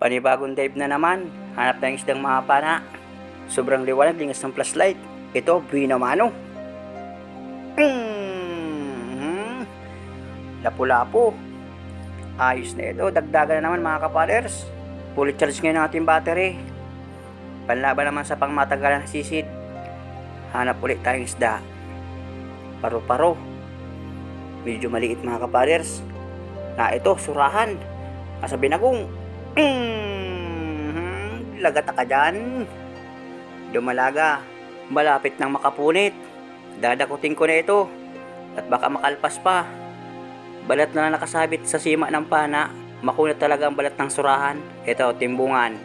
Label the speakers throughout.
Speaker 1: Panibagong dive na naman, hanap tayong isdang mga pana. Sobrang liwanag, lingas ng flashlight. Ito, buwina mano. Lapu-lapu. Ayos na ito, dagdagan na naman mga kapaders. Fully charge ngayon ang ating battery. Panlaban naman sa pangmatagalan na sisid. Hanap ulit tayong isda. Paro-paro. Medyo maliit mga kapaders. Na ito, surahan. Nasa binagong. Lagata ka dyan. Dumalaga. Malapit nang makapunit. Dadakutin ko na ito. At baka makalpas pa. Balat na nakasabit sa sima ng pana. Makunat talaga ang balat ng surahan. Ito, timbungan.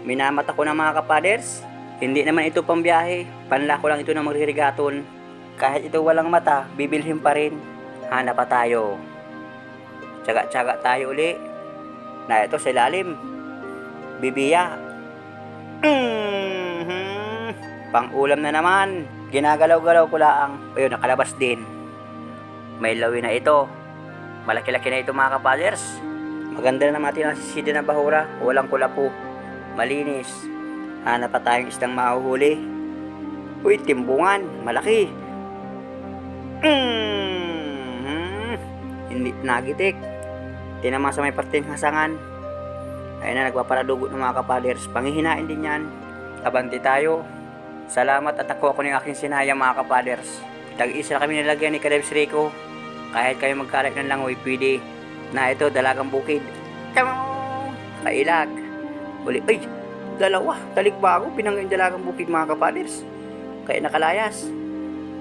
Speaker 1: Minamata ko na mga kapaders. Hindi naman ito pambiyahe. Panlako lang ito ng magririgaton. Kahit ito walang mata, bibilhin pa rin. Hanap pa tayo. Tsaga-tsaga tayo uli. Na ito sa ilalim. Bibiya. Pang-ulam na naman. Ginagalaw-galaw ko lang. Ayun, nakalabas din. May lawi na ito. Malaki-laki na ito mga kapaders. Maganda na naman natin ang sisida ng bahura. Walang kulapo. Malinis. Hanap pa tayong isdang mahuhuli. Uy, timbungan. Malaki. Hindi nagitik. Tinama sa may parteng hasangan. Ayun na, nagpaparadugot ng mga kapaders. Pangihinain din yan. Abante tayo. Salamat at ako ng aking sinayang mga kapaders. Tag-isa na kami nilagyan ni Kadebs Rico. Kahit kayo magkalat ng langoy, pwede. Na ito, dalagang bukid. Kailag. Uli, ay, dalawa. Talikbago, pinanggang dalagang bukid mga kapaders. Kaya nakalayas.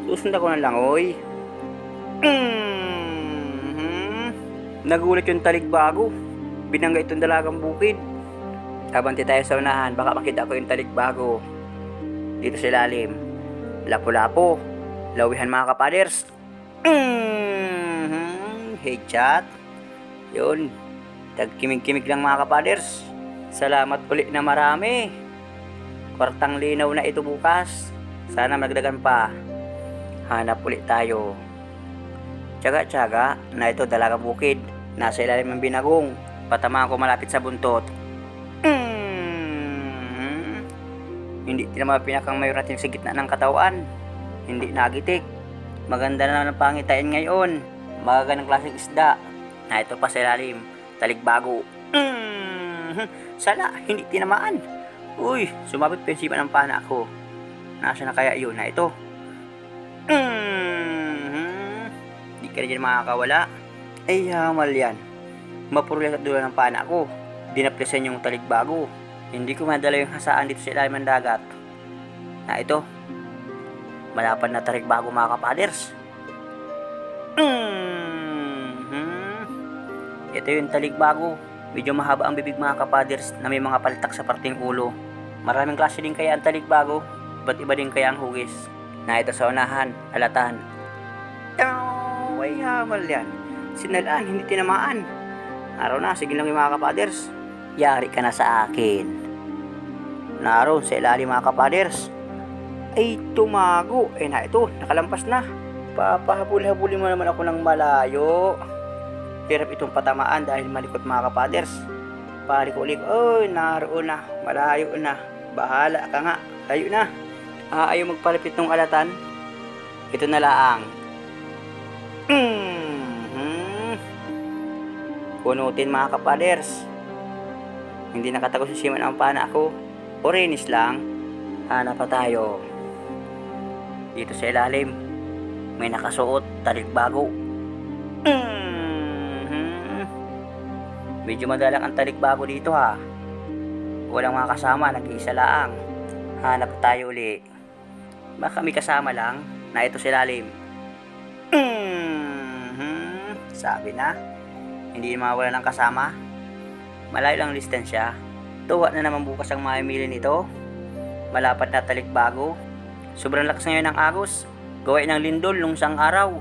Speaker 1: Susundan ko ng langoy. Nagulat yung talikbago. Binangga itong dalagang bukid. Abante tayo sa unahan. Baka makita ko yung talikbago. Dito sa ilalim. Lapu-lapu. Lawihan mga kapaders. Headshot. Yun. Tagkimig-kimig lang mga kapaders. Salamat ulit na marami. Kwartang linaw na ito bukas. Sana magdagan pa. Hanap ulit tayo. Tsaga-tsaga na ito dalagang bukid. Nasa ilalim ng binagong. Patamaan ko malapit sa buntot. Hindi naman pinakang mayor natin sa gitna ng katawan. Hindi nagitik. Maganda na ng pangitain ngayon. Magagandang klaseng isda. Na ito pa sa ilalim. Talikbago. Sala, hindi tinamaan. Uy, sumabit pa yung sima ng pana ko. Nasa na kaya yun na ito? Hindi ka na dyan makakawala. Ay, hamal yan. Mapurulas at dulo ng pana ko. Dinaplisan yung talikbago. Hindi ko madala yung hasaan dito sa ilalim ng dagat. Na ito. Malapad na talikbago mga kapaders. Ito yung talikbago. Medyo mahaba ang bibig mga kapaders na may mga paltak sa parting ulo. Maraming klase din kaya ang talikbago. Ba't iba din kaya ang hugis? Na ito sa unahan, alatan. Ay, hamal yan. Sinalaan, hindi tinamaan. Araw na, sige lang yung mga kapaders. Yari ka na sa akin. Naroon sa ilalim mga kapaders. Ay, tumago. Eh na ito, nakalampas na. Papahabul-habulin mo naman ako ng malayo. Hirap itong patamaan dahil malikot mga kapaders. Paliko-liko. Oy, naroon na. Malayo na. Bahala ka nga. Layo na. Ayaw magpalipit ng alatan. Ito na laang. Punutin mga kapaders. Hindi nakatago sa siman ang pana ko. Orinis lang. Hanap pa tayo. Dito sa ilalim. May nakasuot. Talikbago. Medyo madalang ang talikbago dito ha. Walang mga kasama. Nag-iisa laang. Hanap tayo uli. Baka may kasama lang na ito sa ilalim. Sabi na, hindi mawala ng kasama. Malayo lang distansya. Tuwa na naman bukas ang mamimili nito. Malapad na talikbago. Sobrang lakas ngayon ng agos. Gawain ng lindol nung isang araw.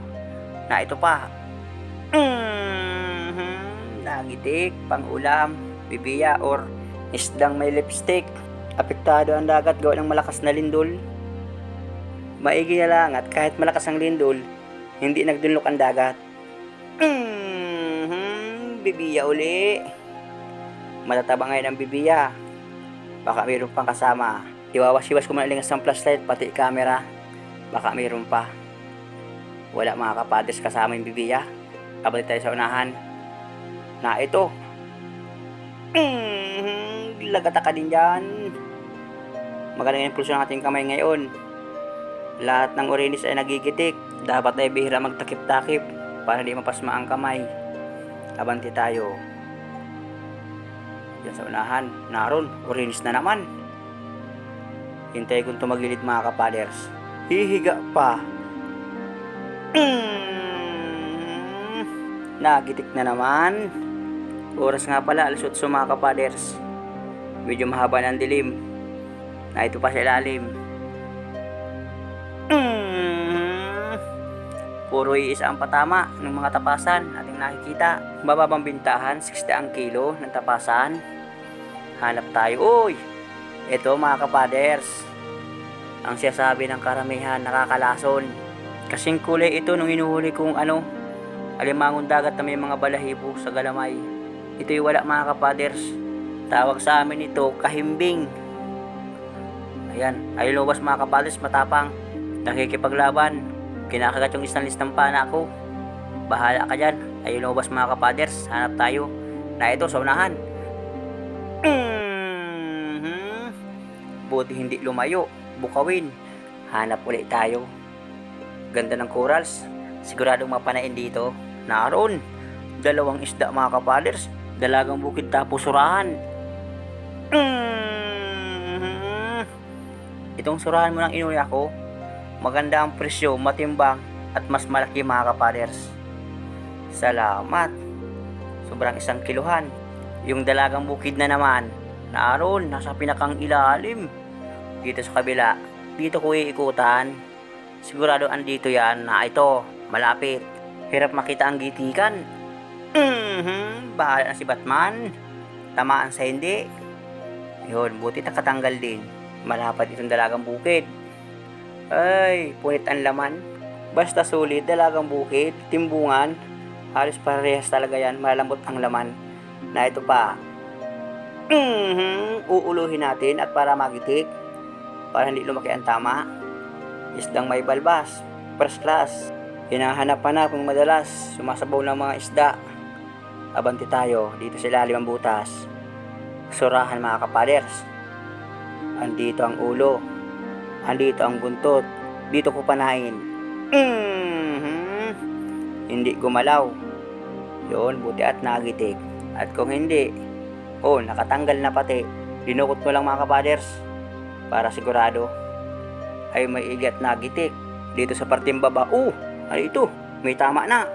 Speaker 1: Na ito pa. Nagitik, pang-ulam, bibiya or isdang may lipstick. Apektado ang dagat gawa ng malakas na lindol. Maigi na lang at kahit malakas ang lindol, hindi nagdunlok ang dagat. Bibiya uli. Matataba ngayon ang bibiya. Baka mayroon pang kasama. Iwawas-iwas ko muna lingas ng flashlight pati camera. Baka mayroon pa. Wala mga kapadres kasama yung bibiya. Kabalik tayo sa unahan. Na ito. Lagata ka din dyan. Magaling ang impulsyon ng ating kamay ngayon. Lahat ng orinis ay nagigitik. Dapat ay bihira magtakip-takip para hindi mapasma ang kamay. Abanti tayo. Diyan sa unahan. Naroon, orinis na naman. Hintay kong tumagilid mga kapaders. Hihiga pa. Nagitik na naman. Oras nga pala, alas 8 mga kapaders. Medyo mahaba ng dilim. Na ito pa sa ilalim. Puro iisa ang patama ng mga tapasan ating nakikita. Bababang bintahan, 60 ang kilo ng tapasan. Hanap tayo. Uy! Ito mga kapaders. Ang siyasabi ng karamihan nakakalason. Kasing kulay ito nung hinuhuli kong alimangon dagat na may mga balahibo sa galamay. Ito'y wala mga kapaders. Tawag sa amin ito kahimbing. Ayan, ay lumabas mga kapaders, matapang. Nakikipaglaban. Kinakagat yung isang list ng pana ko. Bahala ka dyan. Ay lumabas mga kapaders. Hanap tayo. Na ito sa unahan. Buti hindi lumayo. Bukawin. Hanap ulit tayo. Ganda ng corals. Siguradong mapanain dito. Naroon. Dalawang isda mga kapaders. Dalagang bukid tapos surahan. Itong surahan mo nang inuli ako. Maganda ang presyo, matimbang at mas malaki mga kapaders. Salamat. Sobrang 1 kiluhan. Yung dalagang bukid na naman. Naroon, nasa pinakang ilalim. Dito sa kabila. Dito ko iikutan. Sigurado andito yan na ito. Malapit. Hirap makita ang gitikan. Bahala na si Batman. Tamaan sa hindi. Yun, buti nakatanggal din. Malapad itong dalagang bukid. Ay, punit ang laman. Basta sulit, dalagang bukid, timbungan. Halos parehas talaga yan. Malambot ang laman. Na ito pa. Uuluhin natin at para magitik. Para hindi lumaki ang tama. Isdang may balbas. First class. Hinahanap-hanap ng madalas. Sumasabaw ng mga isda. Abanti tayo. Dito sa ilalim ang butas. Surahan mga kapaders. Andito ang ulo. Andito ang buntot. Dito ko panain. Hindi gumalaw. Yun, buti at nagitik. At kung hindi, nakatanggal na pati. Dinukot ko lang mga kapaders. Para sigurado ay may igat nagitik. Dito sa parteng baba. Ano ito? May tama na.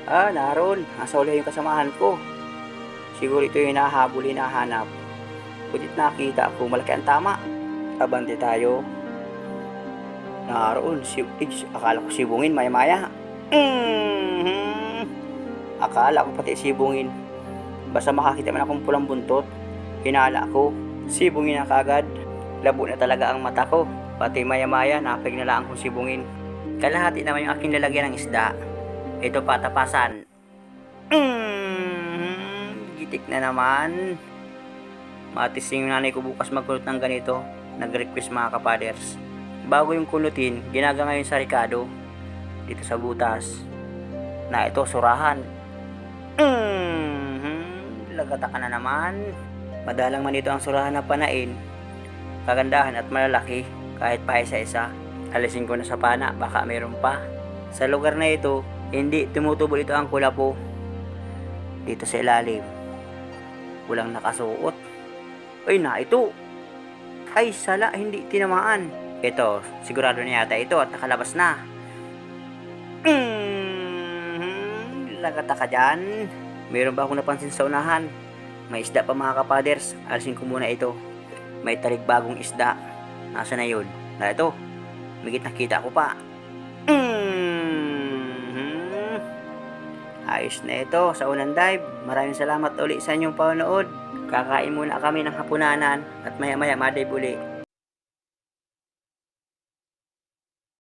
Speaker 1: Naroon. Nasa uli yung kasamahan ko. Siguro ito yung hinahabol, hinahanap. Butit nakita ako, malaki ang tama. Abante tayo. Naroon, akala ko sibungin, maya-maya. Akala ko pati sibungin. Basta makakita man akong pulang buntot, hinala ko, sibungin na kagad. Labo na talaga ang mata ko. Pati maya-maya, napig na lang akong sibungin. Kalahati naman yung aking lalagyan ng isda. Ito pa, tapasan. Gitik na naman. Matising yung nanay ko bukas magkulot ng ganito. Nag-request mga kapaders. Bago yung kulutin, ginaga ngayon sa Ricardo. Dito sa butas. Na ito, surahan. Lagata ka na naman. Madalang man ito ang surahan na panain. Kagandahan at malalaki. Kahit pa isa-isa. Alisin ko na sa pana, baka mayroon pa. Sa lugar na ito, hindi tumutubo ito ang kulapo. Dito sa ilalim. Kulang nakasuot. Ay na, ito. Ay sala, hindi tinamaan. Ito, sigurado na yata ito at nakalabas na. Lagata ka dyan. Meron ba akong napansin sa unahan? May isda pa mga kapaders. Alisin ko muna ito. May taligbagong isda. Nasa na yun? Na ito. May nakita ko pa. Ayos na ito sa unang dive. Maraming salamat ulit sa inyong panonood. Kakain muna kami ng hapunanan at maya maya madive uli.